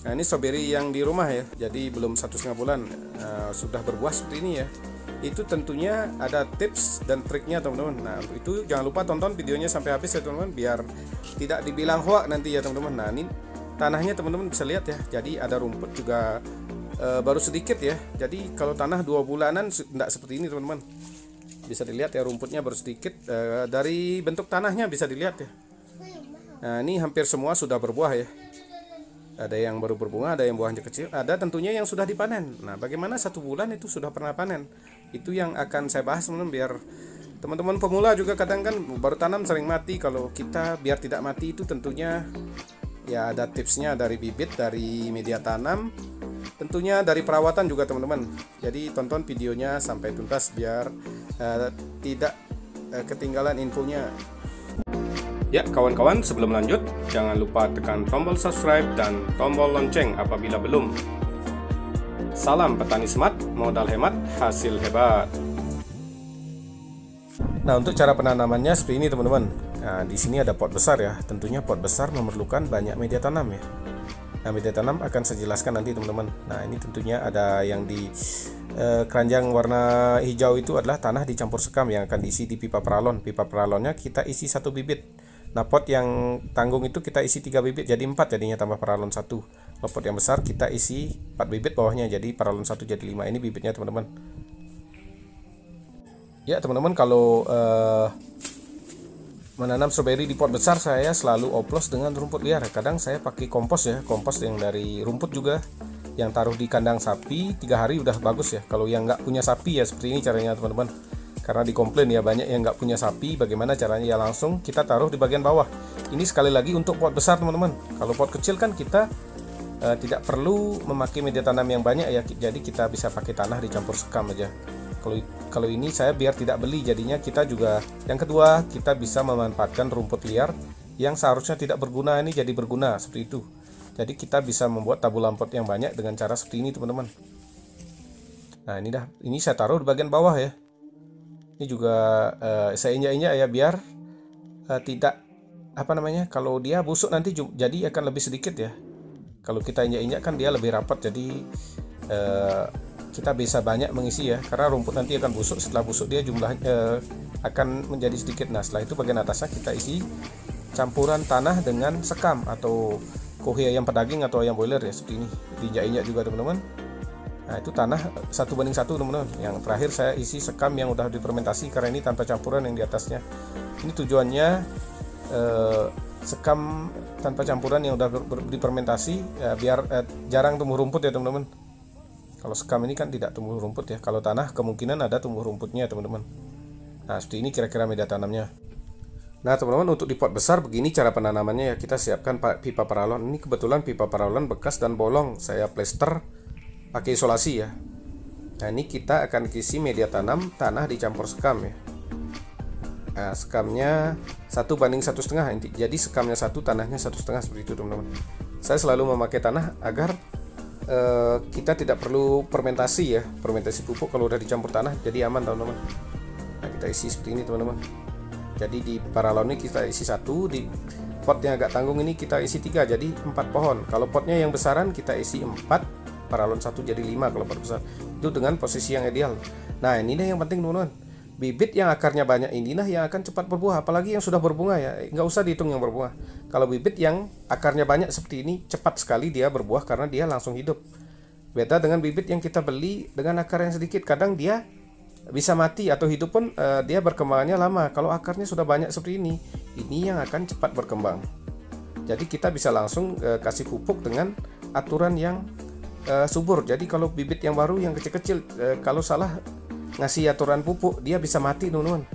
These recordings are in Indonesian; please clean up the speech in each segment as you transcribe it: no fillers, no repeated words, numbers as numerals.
Nah, ini stroberi yang di rumah ya, jadi belum 1,5 bulan sudah berbuah seperti ini ya. Itu tentunya ada tips dan triknya teman-teman. Nah, untuk itu jangan lupa tonton videonya sampai habis ya teman-teman, biar tidak dibilang hoax nanti ya teman-teman. Nah, ini tanahnya teman-teman bisa lihat ya, jadi ada rumput juga baru sedikit ya. Jadi kalau tanah 2 bulanan tidak seperti ini teman-teman. Bisa dilihat ya, rumputnya baru sedikit, dari bentuk tanahnya bisa dilihat ya. Nah, ini hampir semua sudah berbuah ya. Ada yang baru berbunga, ada yang buahnya kecil, ada tentunya yang sudah dipanen. Nah, bagaimana 1 bulan itu sudah pernah panen? Itu yang akan saya bahas teman-teman, biar teman-teman pemula juga kadang kan baru tanam sering mati. Kalau kita biar tidak mati itu tentunya ya ada tipsnya, dari bibit, dari media tanam, tentunya dari perawatan juga teman-teman. Jadi tonton videonya sampai tuntas biar tidak ketinggalan infonya. Ya kawan-kawan, sebelum lanjut jangan lupa tekan tombol subscribe dan tombol lonceng apabila belum. Salam petani smart, modal hemat, hasil hebat. Nah, untuk cara penanamannya seperti ini teman-teman. Nah, di sini ada pot besar ya. Tentunya pot besar memerlukan banyak media tanam ya. Nah, media tanam akan saya jelaskan nanti teman-teman. Nah, ini tentunya ada yang di keranjang warna hijau itu adalah tanah dicampur sekam yang akan diisi di pipa paralon. Pipa paralonnya kita isi 1 bibit. Nah, pot yang tanggung itu kita isi 3 bibit, jadi 4 jadinya, tambah paralon 1. Kalau pot yang besar kita isi 4 bibit bawahnya, jadi paralon 1 jadi 5. Ini bibitnya teman-teman. Ya teman-teman, kalau menanam stroberi di pot besar saya selalu oplos dengan rumput liar. Kadang saya pakai kompos ya, kompos yang dari rumput juga, yang taruh di kandang sapi 3 hari udah bagus ya. Kalau yang nggak punya sapi ya seperti ini caranya teman-teman. Karena dikomplain ya banyak yang nggak punya sapi, bagaimana caranya ya, langsung kita taruh di bagian bawah. Ini sekali lagi untuk pot besar teman-teman. Kalau pot kecil kan kita tidak perlu memakai media tanam yang banyak ya, jadi kita bisa pakai tanah dicampur sekam aja. Kalau ini saya biar tidak beli, jadinya kita juga, yang kedua kita bisa memanfaatkan rumput liar yang seharusnya tidak berguna ini jadi berguna seperti itu. Jadi kita bisa membuat tabulan pot yang banyak dengan cara seperti ini teman-teman. Nah, ini saya taruh di bagian bawah ya. Ini juga saya injak-injak ya, biar tidak kalau dia busuk nanti jadi akan lebih sedikit ya. Kalau kita injak-injak kan dia lebih rapat, jadi kita bisa banyak mengisi ya, karena rumput nanti akan busuk. Setelah busuk dia jumlahnya akan menjadi sedikit. Nah, setelah itu bagian atasnya kita isi campuran tanah dengan sekam atau kohi ayam pedaging atau ayam boiler ya, seperti ini. Diinjak-injak juga teman-teman. Nah, itu tanah 1:1 teman-teman. Yang terakhir saya isi sekam yang udah difermentasi, karena ini tanpa campuran yang di atasnya. Ini tujuannya sekam tanpa campuran yang udah difermentasi biar jarang tumbuh rumput ya teman-teman. Kalau sekam ini kan tidak tumbuh rumput ya. Kalau tanah kemungkinan ada tumbuh rumputnya teman-teman. Nah, seperti ini kira-kira media tanamnya. Nah teman-teman, untuk di pot besar begini cara penanamannya ya. Kita siapkan pipa paralon. Ini kebetulan pipa paralon bekas dan bolong, saya plester pakai isolasi ya. Nah, ini kita akan isi media tanam tanah dicampur sekam ya. Nah, sekamnya 1:1,5. Jadi sekamnya 1, tanahnya 1,5 seperti itu teman-teman. Saya selalu memakai tanah agar kita tidak perlu fermentasi ya. Fermentasi pupuk kalau udah dicampur tanah jadi aman teman-teman. Nah, kita isi seperti ini teman-teman. Jadi di paralon ini kita isi 1, di pot yang agak tanggung ini kita isi 3, jadi 4 pohon. Kalau potnya yang besaran kita isi 4, paralon 1 jadi 5 kalau pot besar. Itu dengan posisi yang ideal. Nah, ini yang penting teman-teman. Bibit yang akarnya banyak inilah yang akan cepat berbuah, apalagi yang sudah berbunga ya, nggak usah dihitung yang berbunga. Kalau bibit yang akarnya banyak seperti ini, cepat sekali dia berbuah karena dia langsung hidup. Beda dengan bibit yang kita beli dengan akar yang sedikit, kadang dia bisa mati atau hidup pun dia berkembangannya lama. Kalau akarnya sudah banyak seperti ini yang akan cepat berkembang. Jadi kita bisa langsung kasih pupuk dengan aturan yang subur. Jadi kalau bibit yang baru yang kecil-kecil, kalau salah ngasih aturan pupuk dia bisa mati teman-teman.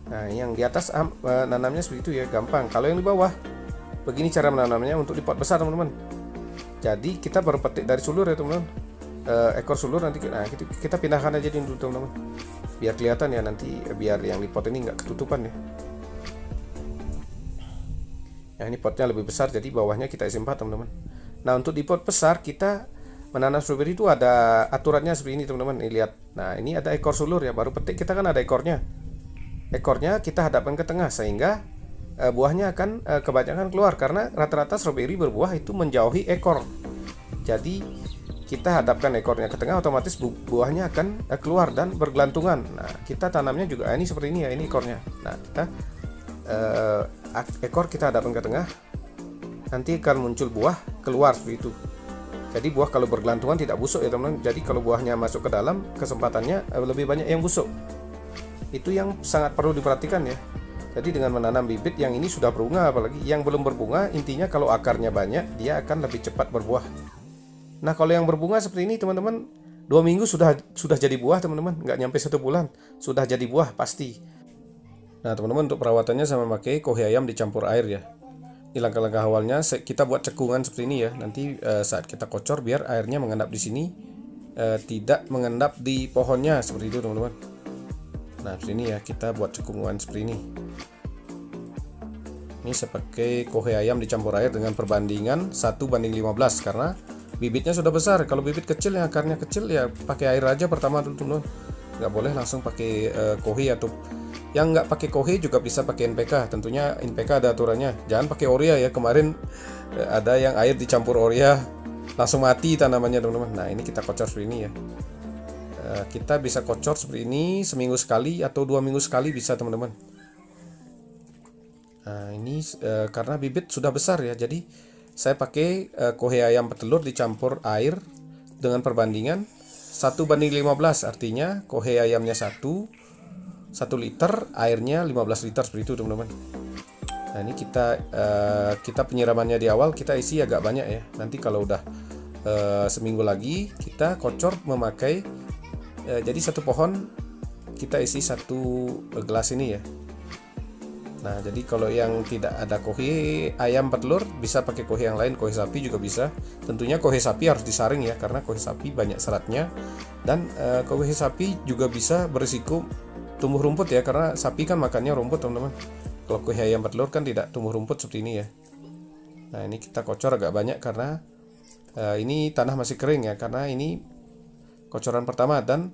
Nah, yang di atas nanamnya seperti itu ya, gampang. Kalau yang di bawah begini cara menanamnya untuk di pot besar teman-teman. Jadi kita baru petik dari sulur ya teman-teman. Ekor sulur nanti kita pindahkan aja dulu teman-teman, biar kelihatan ya nanti, biar yang di pot ini nggak ketutupan ya. Ya, ini potnya lebih besar jadi bawahnya kita isi 4 teman-teman. Nah, untuk di pot besar kita menanam stroberi itu ada aturannya seperti ini teman-teman. Ini lihat. Nah, ini ada ekor sulur ya, baru petik kita kan ada ekornya. Ekornya kita hadapkan ke tengah sehingga buahnya akan kebanyakan keluar, karena rata-rata stroberi berbuah itu menjauhi ekor. Jadi kita hadapkan ekornya ke tengah, otomatis buahnya akan keluar dan bergelantungan. Nah, kita tanamnya juga ini seperti ini ya, ini ekornya. Nah, kita ekor kita hadapkan ke tengah, nanti akan muncul buah keluar seperti itu. Jadi buah kalau bergelantungan tidak busuk ya teman-teman. Jadi kalau buahnya masuk ke dalam, kesempatannya lebih banyak yang busuk. Itu yang sangat perlu diperhatikan ya. Jadi dengan menanam bibit yang ini sudah berbunga, apalagi yang belum berbunga, intinya kalau akarnya banyak, dia akan lebih cepat berbuah. Nah, kalau yang berbunga seperti ini teman-teman, 2 minggu sudah jadi buah teman-teman, nggak nyampe 1 bulan sudah jadi buah pasti. Nah teman-teman, untuk perawatannya sama pakai kohe ayam dicampur air ya. Ini langkah-langkah awalnya kita buat cekungan seperti ini ya. Nanti saat kita kocor biar airnya mengendap di sini, tidak mengendap di pohonnya seperti itu teman-teman. Nah seperti ini ya, kita buat cekungan seperti ini. Ini saya pakai kohe ayam dicampur air dengan perbandingan 1:15 karena bibitnya sudah besar. Kalau bibit kecil yang akarnya kecil ya pakai air aja pertama dulu teman-teman. Nggak boleh langsung pakai kohe, atau yang nggak pakai kohe juga bisa pakai NPK. Tentunya NPK ada aturannya. Jangan pakai urea ya. Kemarin ada yang air dicampur urea langsung mati tanamannya teman-teman. Nah ini kita kocor seperti ini ya. Kita bisa kocor seperti ini seminggu sekali atau 2 minggu sekali bisa teman-teman. Nah ini karena bibit sudah besar ya, jadi saya pakai kohe ayam petelur dicampur air dengan perbandingan 1:15. Artinya kohe ayamnya 1 liter, airnya 15 liter seperti itu teman-teman. Nah ini kita penyiramannya di awal kita isi agak banyak ya. Nanti kalau udah seminggu lagi kita kocor memakai jadi 1 pohon kita isi 1 gelas ini ya. Nah jadi kalau yang tidak ada kohe ayam petelur bisa pakai kohe yang lain, kohe sapi juga bisa. Tentunya kohe sapi harus disaring ya, karena kohe sapi banyak seratnya. Dan kohe sapi juga bisa berisiko tumbuh rumput ya, karena sapi kan makannya rumput teman-teman. Kalau kohe ayam petelur kan tidak tumbuh rumput seperti ini ya. Nah ini kita kocor agak banyak karena ini tanah masih kering ya, karena ini kocoran pertama. Dan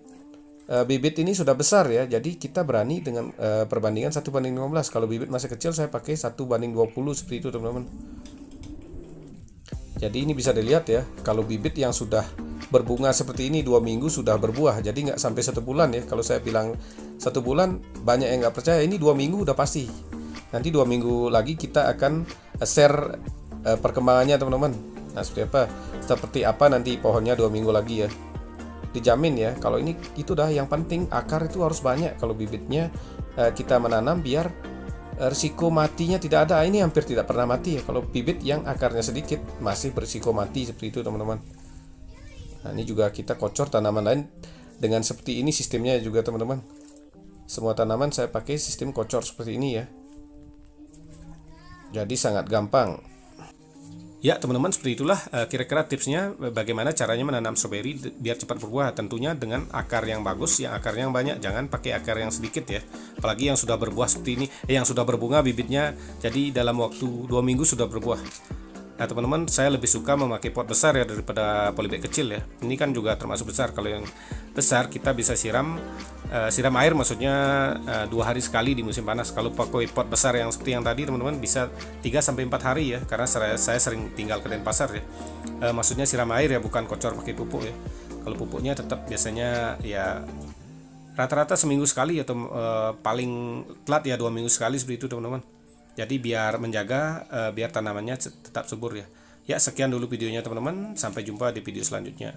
bibit ini sudah besar ya, jadi kita berani dengan perbandingan 1:15. Kalau bibit masih kecil saya pakai 1:20 seperti itu teman-teman. Jadi ini bisa dilihat ya, kalau bibit yang sudah berbunga seperti ini 2 minggu sudah berbuah. Jadi nggak sampai 1 bulan ya. Kalau saya bilang 1 bulan banyak yang nggak percaya, ini 2 minggu udah pasti. Nanti 2 minggu lagi kita akan share perkembangannya teman-teman. Nah seperti apa nanti pohonnya 2 minggu lagi ya. Dijamin ya. Kalau ini itu dah yang penting, akar itu harus banyak. Kalau bibitnya kita menanam biar risiko matinya tidak ada. Ini hampir tidak pernah mati ya. Kalau bibit yang akarnya sedikit masih berisiko mati seperti itu teman-teman. Nah ini juga kita kocor tanaman lain dengan seperti ini sistemnya juga teman-teman. Semua tanaman saya pakai sistem kocor seperti ini ya. Jadi sangat gampang. Ya teman-teman, seperti itulah kira-kira tipsnya bagaimana caranya menanam stroberi biar cepat berbuah. Tentunya dengan akar yang bagus, yang akarnya yang banyak, jangan pakai akar yang sedikit ya. Apalagi yang sudah berbuah seperti ini, yang sudah berbunga bibitnya, jadi dalam waktu 2 minggu sudah berbuah. Nah teman-teman, saya lebih suka memakai pot besar ya daripada polybag kecil ya. Ini kan juga termasuk besar. Kalau yang besar kita bisa siram air, maksudnya 2 hari sekali di musim panas. Kalau pakai pot besar yang seperti yang tadi teman-teman bisa 3-4 hari ya, karena saya sering tinggal ke Denpasar ya. Maksudnya siram air ya, bukan kocor pakai pupuk ya. Kalau pupuknya tetap biasanya ya rata-rata seminggu sekali atau paling telat ya 2 minggu sekali seperti itu teman-teman. Jadi biar menjaga biar tanamannya tetap subur ya. Ya sekian dulu videonya teman-teman, sampai jumpa di video selanjutnya.